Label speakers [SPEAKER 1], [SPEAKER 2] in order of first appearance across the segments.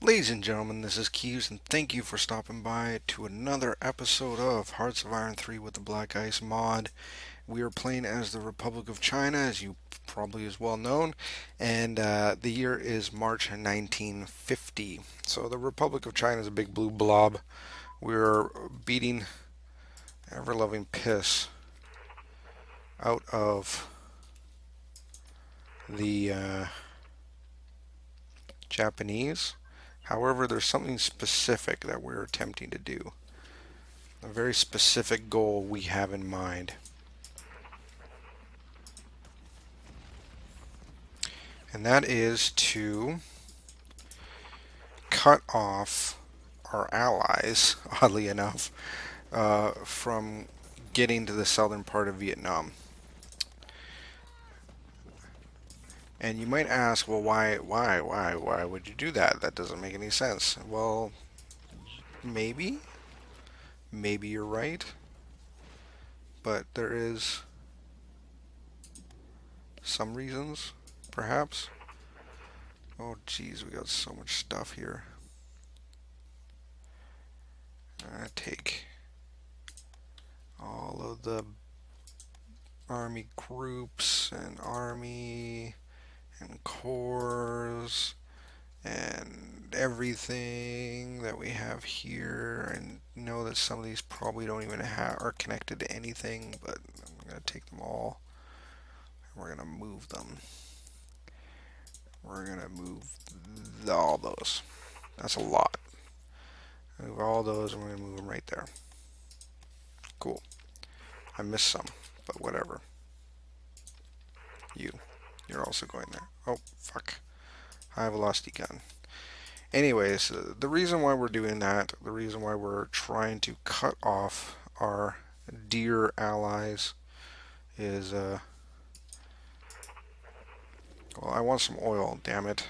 [SPEAKER 1] Ladies and gentlemen, this is Keys, and thank you for stopping by to another episode of Hearts of Iron 3 with the BlackICE mod. We are playing as the Republic of China, as you probably is well known, and the year is March 1950. So the Republic of China is a big blue blob. We're beating ever-loving piss out of the Japanese. However, there's something specific that we're attempting to do. A very specific goal we have in mind. And that is to cut off our allies, oddly enough, from getting to the southern part of Vietnam. And you might ask, well, why would you do that? That doesn't make any sense. Well, maybe you're right, but there is some reasons, perhaps. Oh, geez, we got so much stuff here. I'm gonna take all of the army groups and army and corps and everything that we have here, and know that some of these probably don't even are connected to anything, but I'm gonna take them all and we're gonna move them. We're gonna move all those. That's a lot. Move all those and we're gonna move them right there. Cool. I missed some, but whatever. You're also going there. Oh, fuck. I have a lusty gun. Anyways, the reason why we're doing that, the reason why we're trying to cut off our dear allies is, well, I want some oil, damn it.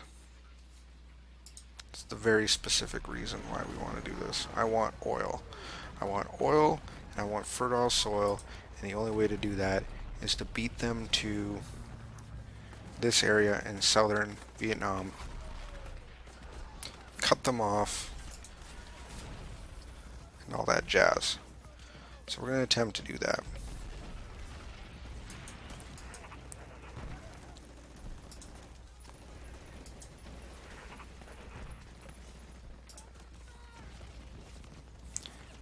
[SPEAKER 1] It's the very specific reason why we want to do this. I want oil. I want oil, and I want fertile soil, and the only way to do that is to beat them to this area in southern Vietnam, cut them off, and all that jazz. So we're going to attempt to do that.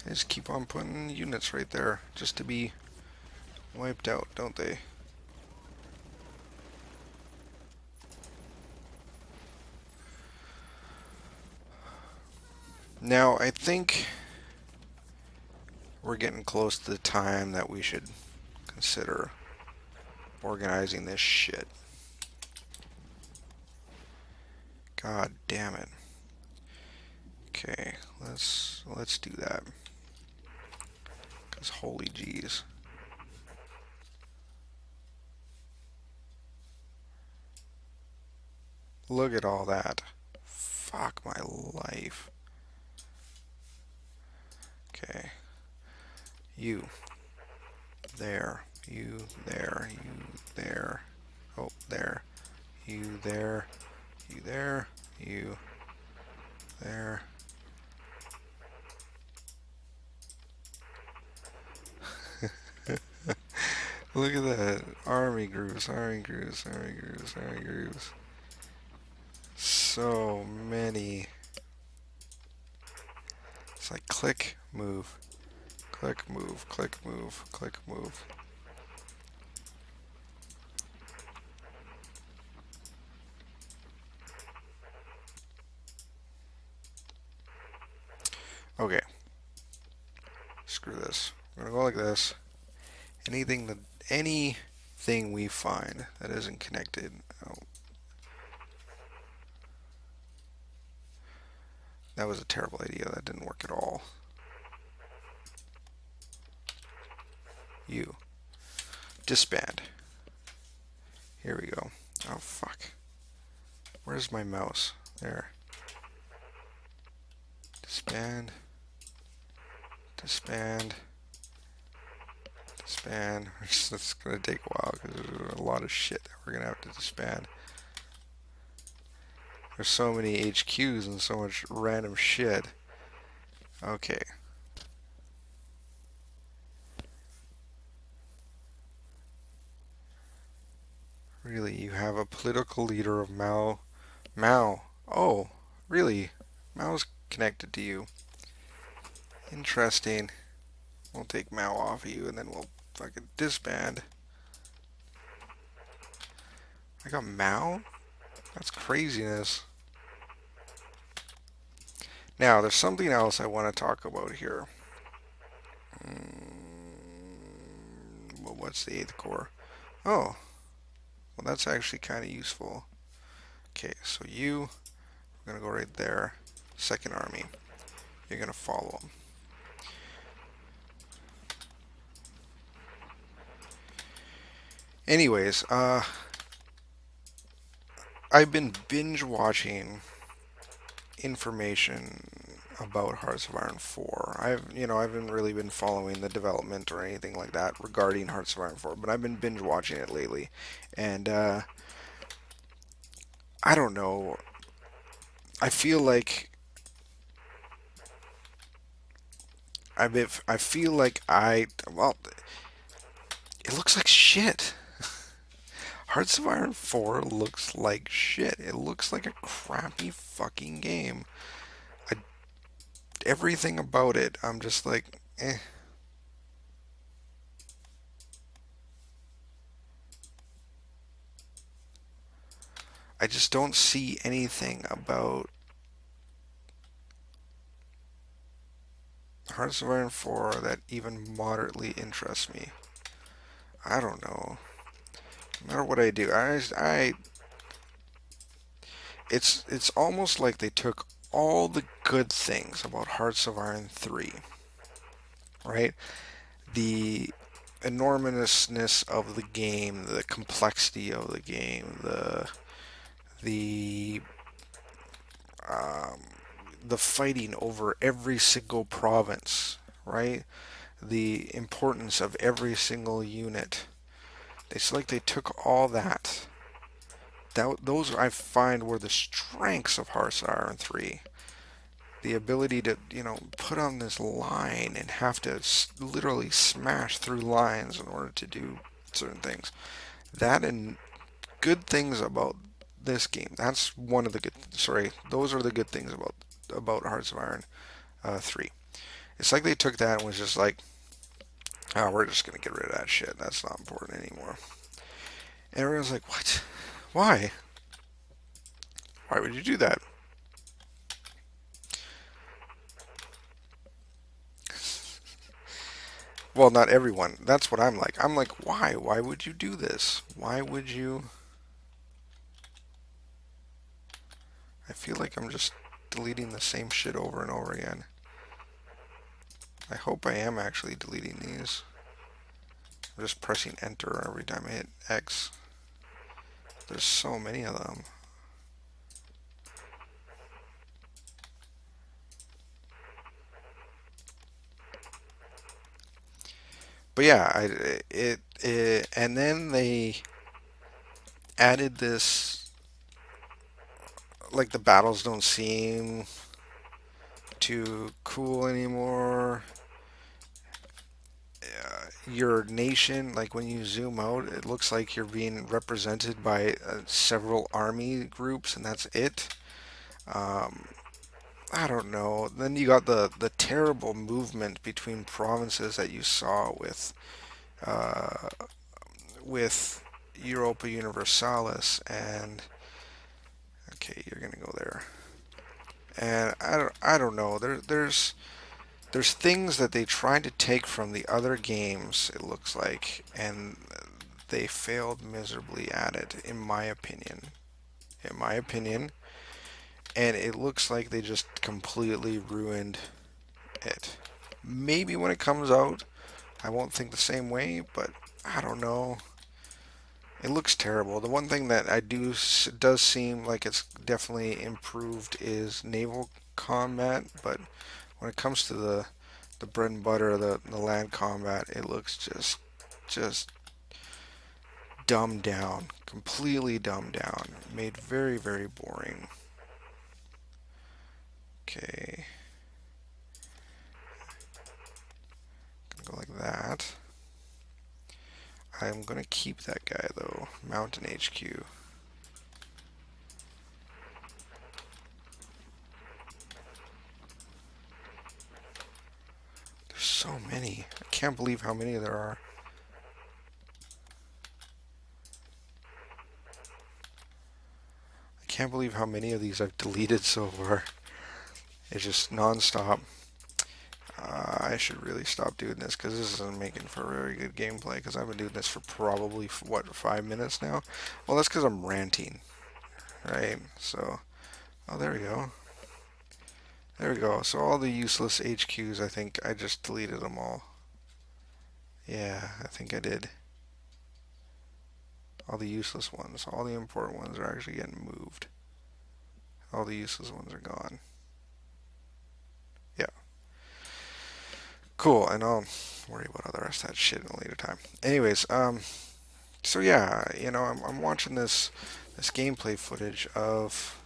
[SPEAKER 1] They just keep on putting units right there just to be wiped out, don't they? Now, I think we're getting close to the time that we should consider organizing this shit. God damn it. Okay, let's do that. Cause holy jeez. Look at all that. Fuck my life. Okay. You. There. You there. You there. Oh, there. You there. You there. You there. Look at that. Army groups, army groups, army groups, army groups. So many. It's like click, move. Click, move, click, move, click, move. Okay. Screw this. We're gonna go like this. Anything we find that isn't connected. Oh. That was a terrible idea. That didn't work at all. You. Disband. Here we go. Oh, fuck. Where's my mouse? There. Disband. Disband. Disband. It's going to take a while because there's a lot of shit that we're going to have to disband. There's so many HQs and so much random shit. Okay. Really, you have a political leader of Mao. Mao. Oh, really? Mao's connected to you. Interesting. We'll take Mao off of you and then we'll fucking disband. I got Mao? That's craziness. Now, there's something else I want to talk about here. Well, what's the 8th Corps? Oh, well, that's actually kind of useful. Okay, so you, we're going to go right there. Second Army. You're going to follow them. Anyways, I've been binge watching information about Hearts of Iron 4. I haven't really been following the development or anything like that regarding Hearts of Iron 4, but I've been binge watching it lately. And I don't know. I feel like I feel like well, it looks like shit. Hearts of Iron 4 looks like shit. It looks like a crappy fucking game. I, everything about it, I'm just like, eh. I just don't see anything about Hearts of Iron 4 that even moderately interests me. I don't know. No matter what I do, it's almost like they took all the good things about Hearts of Iron 3, right? The enormousness of the game, the complexity of the game, the um, the fighting over every single province, right? The importance of every single unit. It's like they took all that. Those I find were the strengths of Hearts of Iron 3. The ability to, put on this line and have to literally smash through lines in order to do certain things. That and good things about this game. That's one of the good. Sorry, those are the good things about Hearts of Iron 3. It's like they took that and was just like, oh, we're just gonna get rid of that shit. That's not important anymore. And everyone's like, what? Why? Why would you do that? Well, not everyone. That's what I'm like. I'm like, why? Why would you do this? Why would you? I feel like I'm just deleting the same shit over and over again. I hope I am actually deleting these. I'm just pressing enter every time I hit X. There's so many of them. But yeah, and then they added this, like the battles don't seem too cool anymore. Your nation, like when you zoom out, it looks like you're being represented by several army groups, and that's it. Um, I don't know. Then you got the terrible movement between provinces that you saw uh, with Europa Universalis, and okay, you're gonna go there. And I don't know. There's things that they tried to take from the other games. It looks like, and they failed miserably at it, in my opinion. In my opinion, and it looks like they just completely ruined it. Maybe when it comes out, I won't think the same way, but I don't know. It looks terrible. The one thing that I do does seem like it's definitely improved is naval combat, but when it comes to the bread and butter, the land combat, it looks just dumbed down, completely dumbed down, made very very boring. Okay. Go like that. I'm gonna keep that guy though. Mountain HQ. There's so many. I can't believe how many there are. I can't believe how many of these I've deleted so far. It's just non-stop. I should really stop doing this because this isn't making for very good gameplay because I've been doing this for probably, what, 5 minutes now? Well, that's because I'm ranting, right? So, oh, there we go. There we go. So all the useless HQs, I think I just deleted them all. Yeah, I think I did. All the useless ones. All the important ones are actually getting moved. All the useless ones are gone. Yeah. Cool, and I'll worry about all the rest of that shit in a later time. Anyways, so yeah, I'm watching this gameplay footage of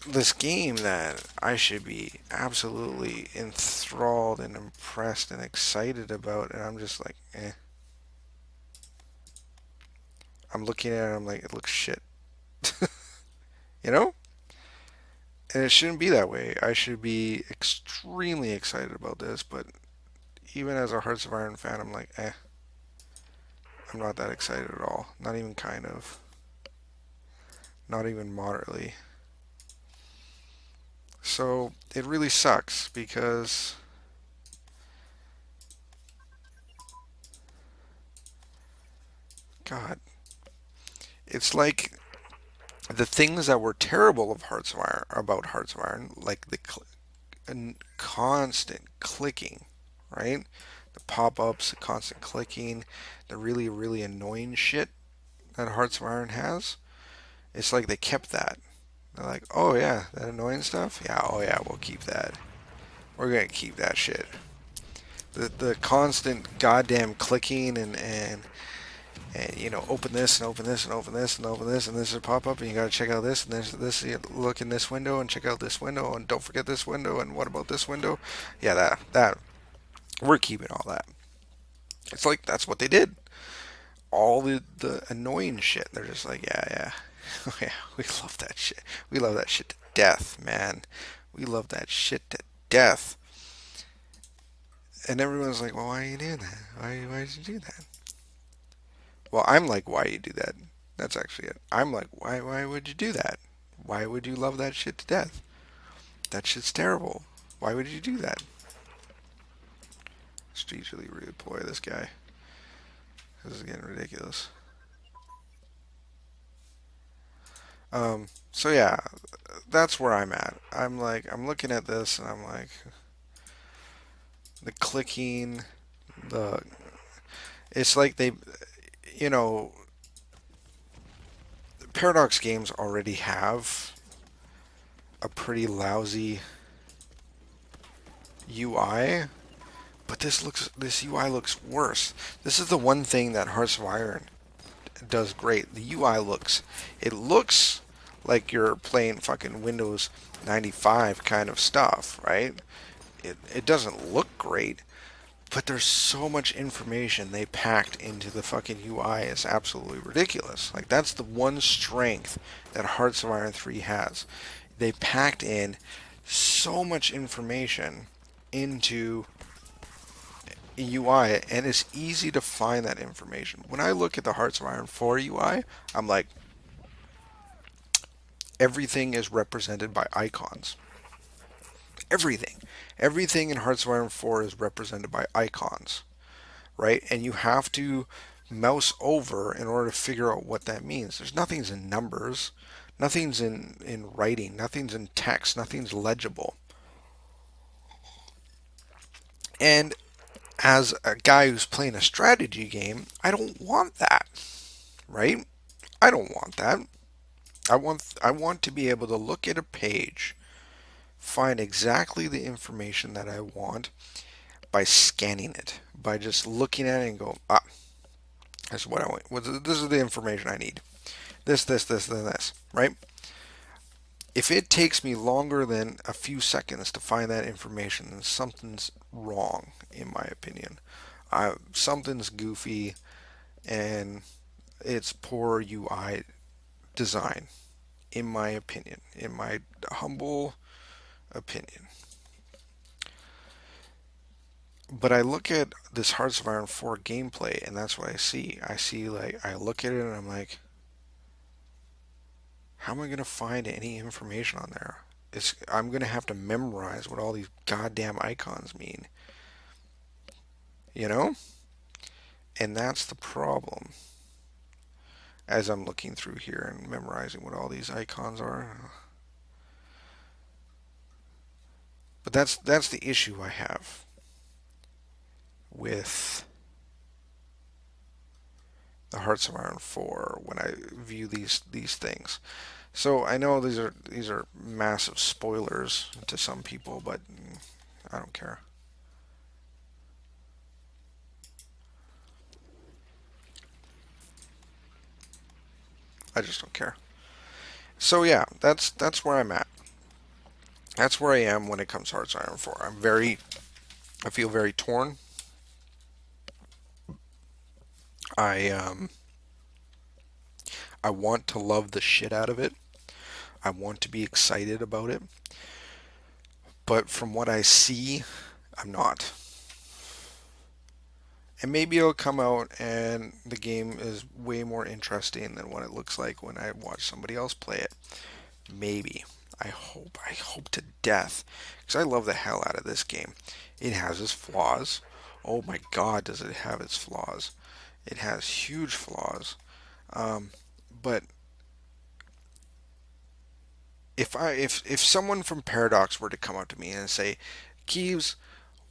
[SPEAKER 1] this game that I should be absolutely enthralled and impressed and excited about, and I'm just like, eh. I'm looking at it, I'm like, it looks shit. You know? And it shouldn't be that way. I should be extremely excited about this, but even as a Hearts of Iron fan, I'm like, eh. I'm not that excited at all. Not even kind of. Not even moderately. So it really sucks because God, it's like the things that were terrible of Hearts of Iron about Hearts of Iron, like the constant clicking, right? The pop-ups, the constant clicking, the really really annoying shit that Hearts of Iron has. It's like they kept that. They're like, oh yeah, that annoying stuff. Yeah, oh yeah, we'll keep that. We're gonna keep that shit. The constant goddamn clicking and open this and open this and open this and open this and this will pop up and you gotta check out this and this you look in this window and check out this window and don't forget this window and what about this window? Yeah, that we're keeping all that. It's like that's what they did. All the annoying shit. They're just like, yeah, yeah. Oh yeah, we love that shit. We love that shit to death, man. We love that shit to death. And everyone's like, well, why are you doing that? Why did you do that? Well, I'm like, why you do that? That's actually it. I'm like, why would you do that? Why would you love that shit to death? That shit's terrible. Why would you do that? Streets really redeploy this guy. This is getting ridiculous. So yeah, that's where I'm at. I'm like, I'm looking at this and I'm like, the clicking, the, it's like they, you know, Paradox games already have a pretty lousy UI, but this UI looks worse. This is the one thing that Hearts of Iron does great. The UI looks like you're playing fucking Windows 95 kind of stuff, right? It doesn't look great, but there's so much information they packed into the fucking UI. It's absolutely ridiculous. Like that's the one strength that Hearts of Iron 3 has. They packed in so much information into a UI, and it's easy to find that information. When I look at the Hearts of Iron 4 UI, I'm like, everything is represented by icons. Everything. Everything in Hearts of Iron 4 is represented by icons, right? And you have to mouse over in order to figure out what that means. There's nothing's in numbers, nothing's in writing, nothing's in text, nothing's legible. And as a guy who's playing a strategy game, I don't want that, right? I don't want that. I want to be able to look at a page, find exactly the information that I want by scanning it, by just looking at it and go, ah, that's what I want. This is the information I need. This, and this, right? If it takes me longer than a few seconds to find that information, then something's wrong, in my opinion. Something's goofy, and it's poor UI design, in my opinion, in my humble opinion. But I look at this Hearts of Iron 4 gameplay, and that's what I see. I see, like, I look at it and I'm like, how am I going to find any information on there? I'm going to have to memorize what all these goddamn icons mean, you know? And that's the problem as I'm looking through here and memorizing what all these icons are. But that's the issue I have with the Hearts of Iron 4 when I view these things. So I know these are massive spoilers to some people, but I don't care. I just don't care. So yeah, that's where I'm at. That's where I am when it comes to Hearts of Iron 4. I feel very torn. I I want to love the shit out of it. I want to be excited about it. But from what I see, I'm not. And maybe it'll come out and the game is way more interesting than what it looks like when I watch somebody else play it. Maybe. I hope. I hope to death. Because I love the hell out of this game. It has its flaws. Oh my god, does it have its flaws. It has huge flaws. Um, but if someone from Paradox were to come up to me and say, Keeves,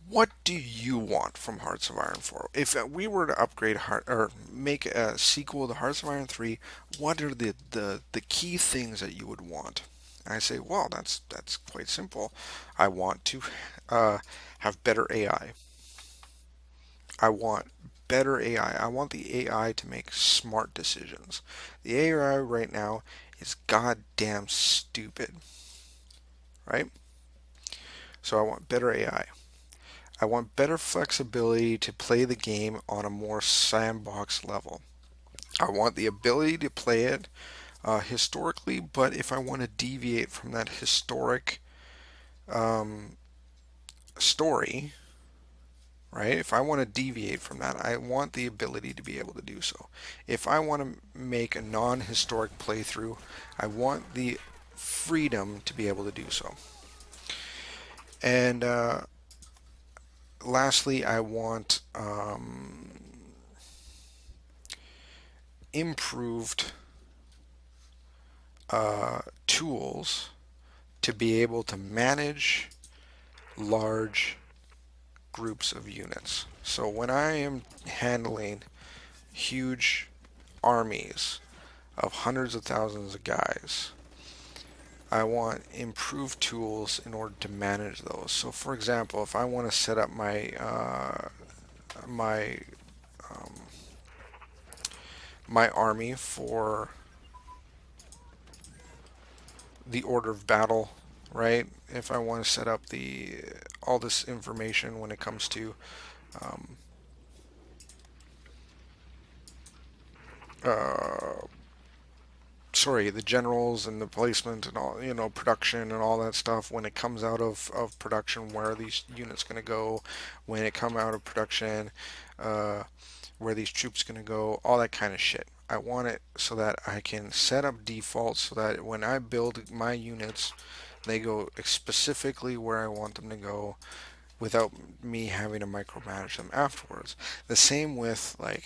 [SPEAKER 1] what do you want from Hearts of Iron 4? If we were to upgrade Heart or make a sequel to Hearts of Iron 3, what are the key things that you would want? And I say, well, that's quite simple. I want to have better AI. I want better AI. I want the AI to make smart decisions. The AI right now is goddamn stupid, right? So I want better AI. I want better flexibility to play the game on a more sandbox level. I want the ability to play it historically, but if I want to deviate from that historic um, story, right? If I want to deviate from that, I want the ability to be able to do so. If I want to make a non historic playthrough, I want the freedom to be able to do so. And lastly, I want improved tools to be able to manage large groups of units. So when I am handling huge armies of hundreds of thousands of guys, I want improved tools in order to manage those. So for example, if I want to set up my um, my army for the order of battle, right? If I want to set up the all this information when it comes to um, uh, the generals and the placement and all, production and all that stuff when it comes out of production, where are these units going to go when it come out of production, uh, where these troops going to go, all that kind of shit. I want it so that I can set up defaults so that when I build my units, they go specifically where I want them to go without me having to micromanage them afterwards. The same with like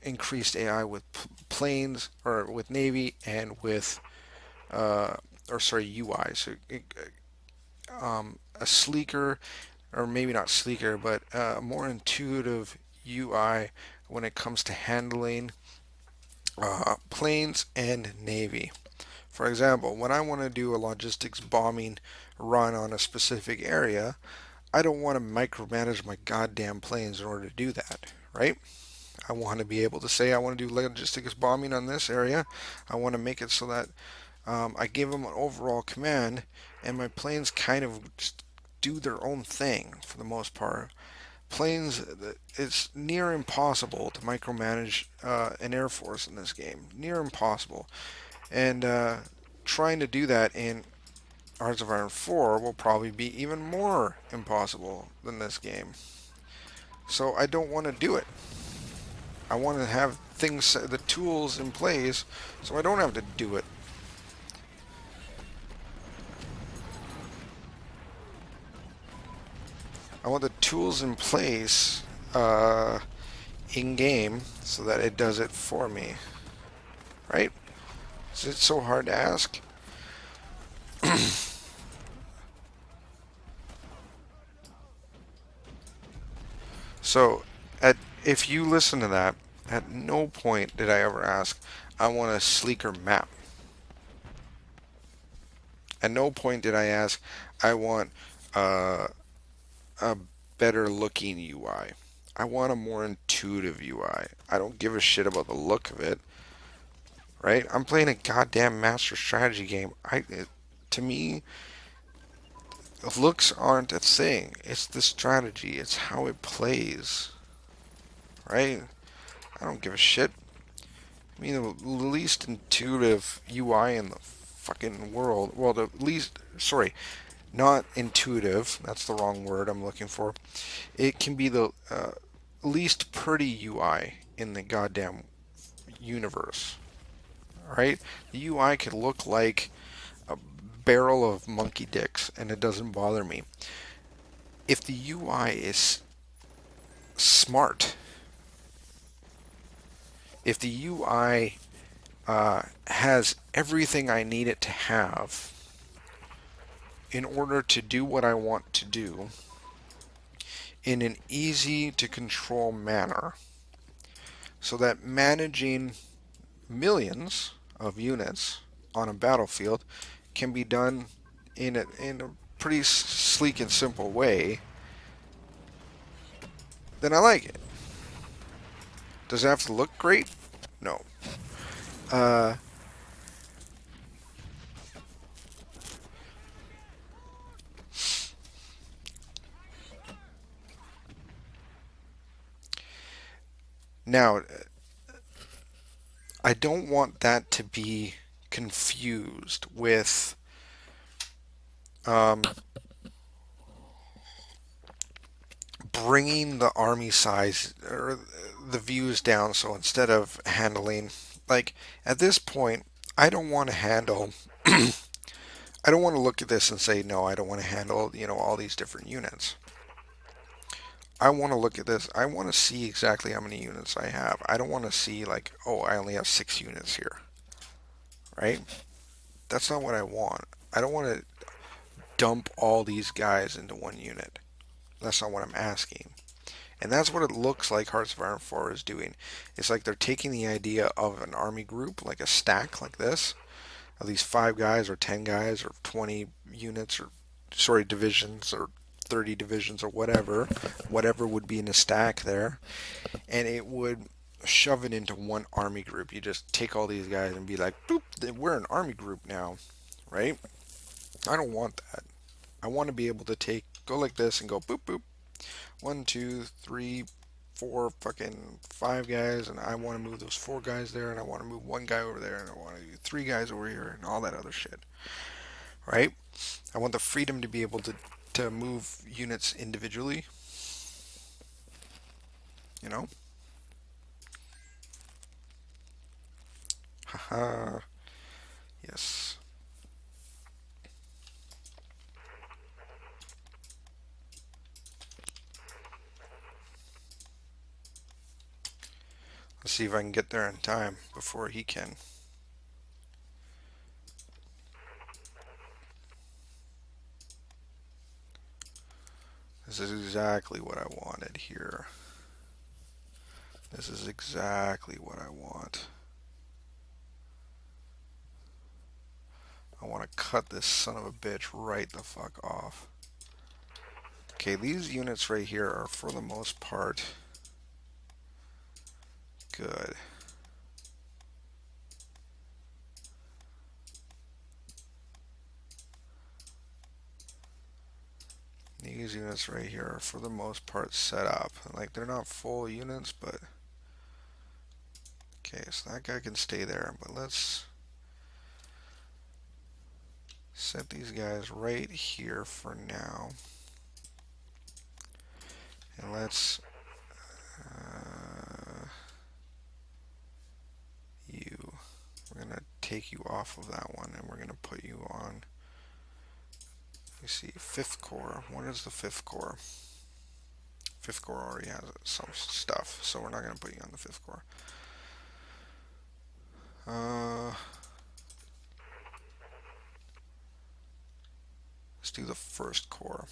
[SPEAKER 1] increased AI with planes or with Navy and with or sorry UI. So a sleeker, or maybe not sleeker, but more intuitive UI when it comes to handling planes and Navy. For example, when I want to do a logistics bombing run on a specific area, I don't want to micromanage my goddamn planes in order to do that, right? I want to be able to say I want to do logistics bombing on this area. I want to make it so that I give them an overall command, and my planes kind of just do their own thing for the most part. Planes, it's near impossible to micromanage an air force in this game. Near impossible. And trying to do that in Hearts of Iron 4 will probably be even more impossible than this game. So I don't want to do it. I want to have things, the tools in place, so I don't have to do it. I want the tools in place in game so that it does it for me. Right? Is it so hard to ask? So, if you listen to that, at no point did I ever ask, I want a sleeker map. At no point did I ask, I want a better looking UI. I want a more intuitive UI. I don't give a shit about the look of it, right? I'm playing a goddamn master strategy game. To me, looks aren't a thing. It's the strategy. It's how it plays, right? I don't give a shit. I mean, the least intuitive UI in the fucking world. Well, the least, sorry, not intuitive. That's the wrong word I'm looking for. It can be the least pretty UI in the goddamn universe, right? The UI could look like a barrel of monkey dicks, and it doesn't bother me. If the UI is smart, if the UI has everything I need it to have in order to do what I want to do in an easy to control manner, so that managing millions of units on a battlefield can be done in a pretty sleek and simple way, then I like it. Does it have to look great? No. Uh, Now, I don't want that to be confused with um, bringing the army size or the views down. So instead of handling, like at this point, I don't want to handle. I don't want to look at this and say no. I don't want to handle all these different units. I want to look at this. I want to see exactly how many units I have. I don't want to see like, oh, I only have 6 units here, right? That's not what I want. I don't want to dump all these guys into one unit. That's not what I'm asking. And that's what it looks like Hearts of Iron 4 is doing. It's like they're taking the idea of an army group, like a stack like this, of these 5 guys or 10 guys or 20 units or, sorry, divisions or 30 divisions or whatever would be in a stack there, and it would shove it into one army group. You just take all these guys and be like, boop, we're an army group now, right? I don't want that. I want to be able to go like this and go boop boop, 1, 2, 3, 4, fucking 5 guys, and I want to move those 4 guys there, and I want to move 1 guy over there, and I want to do 3 guys over here, and all that other shit, right? I want the freedom to be able to move units individually, you know? Haha. Yes. Let's see if I can get there in time before he can. This is exactly what I wanted here. This is exactly what I want. I want to cut this son of a bitch right the fuck off. Okay, these units right here are for the most part good. These units right here are for the most part set up. Like, they're not full units, but... Okay, so that guy can stay there, but let's set these guys right here for now. And let's... you. We're going to take you off of that one, and we're going to put you on... You see, 5th Corps. What is the 5th Corps? 5th Corps already has some stuff, so we're not going to put you on the 5th Corps. Let's do the 1st Corps.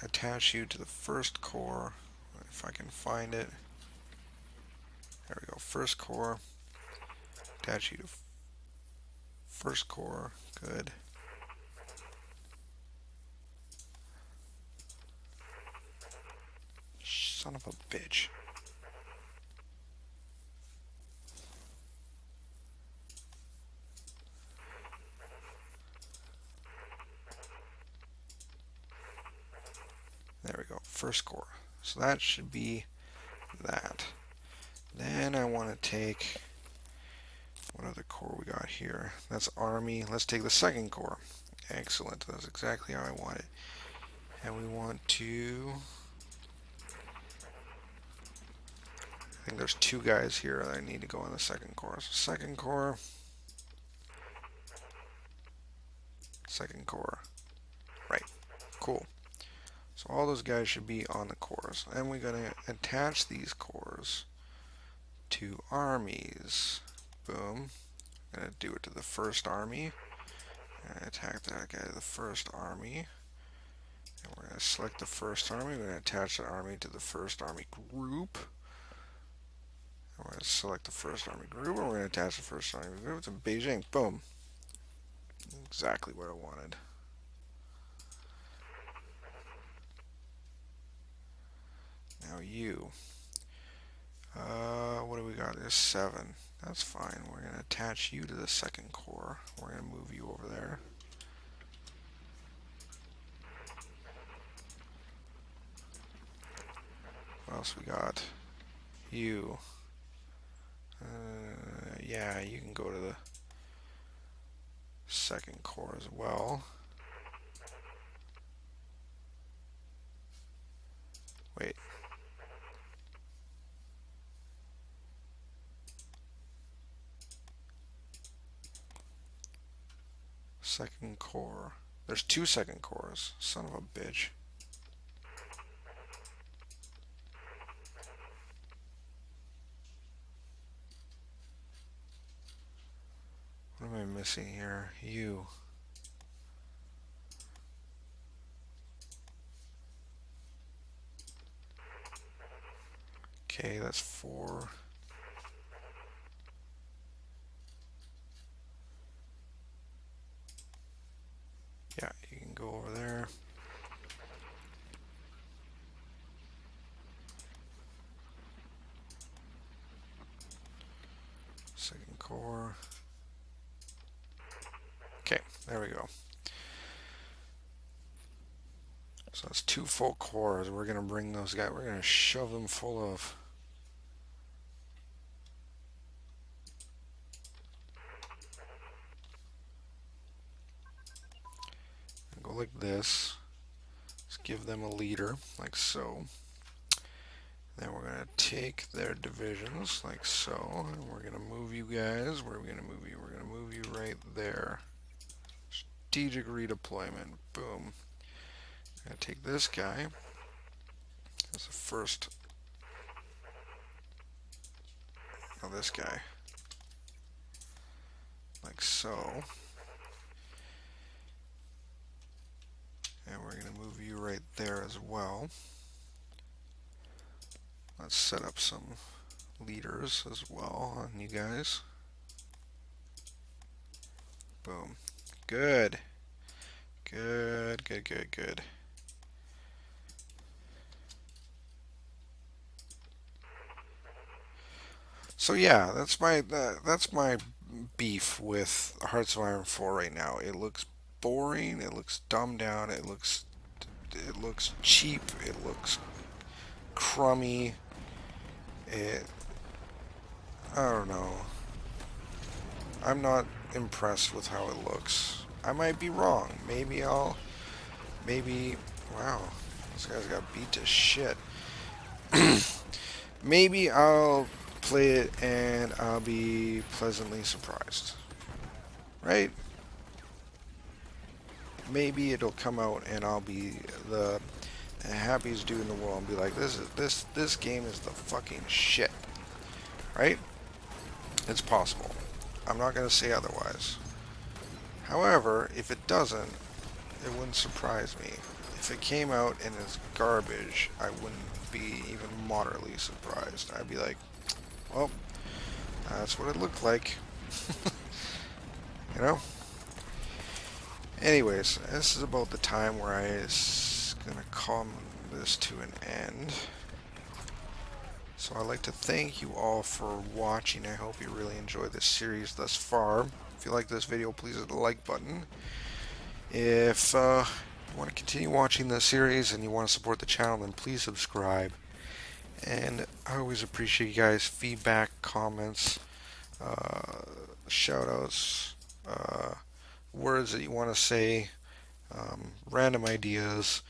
[SPEAKER 1] Attach you to the 1st Corps, if I can find it. There we go, 1st Corps. Attach you to 1st Corps. Good. Son of a bitch. There we go, 1st Corps. So that should be that. Then I want to take, what other corps we got here? That's Army. Let's take the 2nd Corps. Excellent, that's exactly how I want it. And we want to... I think there's 2 guys here that I need to go in the 2nd Corps. So 2nd Corps. 2nd Corps. Right, cool. So all those guys should be on the corps. And we're going to attach these corps to armies. Boom. I'm going to do it to the 1st Army. And attack that guy to the 1st Army. And we're going to select the 1st Army. We're going to attach the army to the 1st Army group. And we're going to select the 1st Army group. And we're going to attach the 1st Army group to Beijing. Boom. Exactly what I wanted. Now you. What do we got? There's 7. That's fine. We're going to attach you to the 2nd Corps. We're going to move you over there. What else we got? You. Yeah, you can go to the 2nd Corps as well. Wait. Second Corps. There's 2 2nd Corps. Son of a bitch. What am I missing here? You. Okay, that's 4. Yeah, you can go over there. Second Corps. Okay, there we go. So that's 2 full corps. We're going to bring those guys, we're going to shove them full of... Go like this. Let's give them a leader, like so. Then we're going to take their divisions, like so. And we're going to move you guys. Where are we going to move you? We're going to move you right there. Strategic redeployment. Boom. I'm going to take this guy. That's the first. Now this guy. Like so. And we're going to move you right there as well. Let's set up some leaders as well on you guys. Boom. Good. Good, good, good, good. So yeah, that's my beef with Hearts of Iron 4 right now. It looks boring. It looks dumbed down. It looks cheap. It looks crummy. It I don't know. I'm not impressed with how it looks. I might be wrong. Maybe wow, this guy's got beat to shit. Maybe I'll play it and I'll be pleasantly surprised. Right? Maybe it'll come out and I'll be the happiest dude in the world and be like, this game is the fucking shit. Right? It's possible. I'm not gonna say otherwise. However, if it doesn't, it wouldn't surprise me. If it came out and it's garbage, I wouldn't be even moderately surprised. I'd be like, well, that's what it looked like. You know? Anyways, this is about the time where I was gonna come this to an end. So I'd like to thank you all for watching. I hope you really enjoyed this series thus far. If you like this video, please hit the like button. If you want to continue watching the series and you want to support the channel, then please subscribe. And I always appreciate you guys' feedback, comments, shoutouts, words that you want to say, random ideas,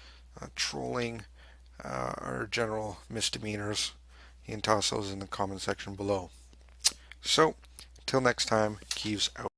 [SPEAKER 1] trolling, or general misdemeanors. You can toss those in the comment section below. So, until next time, Keeves out.